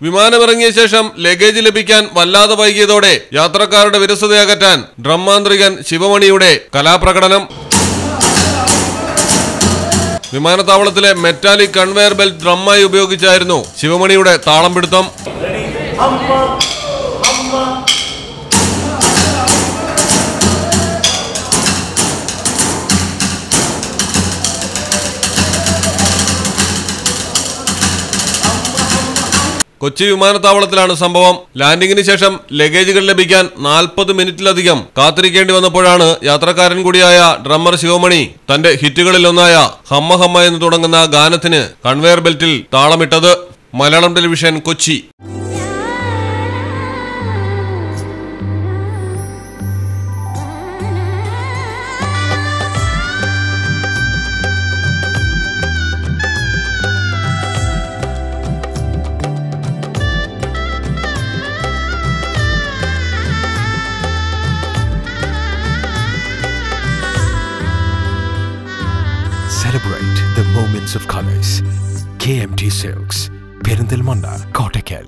വിമാനമിറങ്ങിയ ശേഷം ലഗേജ് ലഭിക്കാൻ വല്ലാതെ വൈകിയതോടെ യാത്രക്കാരുടെ വിരസതയകറ്റാൻ ഡ്രം മാന്ത്രികൻ ശിവമണിയുടെ കലാപ്രകടനം. വിമാനത്താവളത്തിലെ മെറ്റാലിക് കൺവെയർ ബെൽറ്റ് ഡ്രമ്മായി ഉപയോഗിച്ചായിരുന്നു ശിവമണിയുടെ താളം പിടുത്തം. കൊച്ചി വിമാനത്താവളത്തിലാണ് സംഭവം. ലാൻഡിംഗിന് ശേഷം ലഗേജുകൾ ലഭിക്കാൻ 40 മിനിറ്റിലധികം കാത്തിരിക്കേണ്ടി വന്നപ്പോഴാണ് യാത്രക്കാരൻ കൂടിയായ ഡ്രമ്മർ ശിവമണി തന്റെ ഹിറ്റുകളിലൊന്നായ ഹമ്മ ഹമ്മ എന്ന് തുടങ്ങുന്ന ഗാനത്തിന് കൺവെയർ ബെൽറ്റിൽ താളമിട്ടത്. Malayalam television, Kochi. Celebrate the moments of colors. KMT Silks, Perindalmanda, Kottakkal.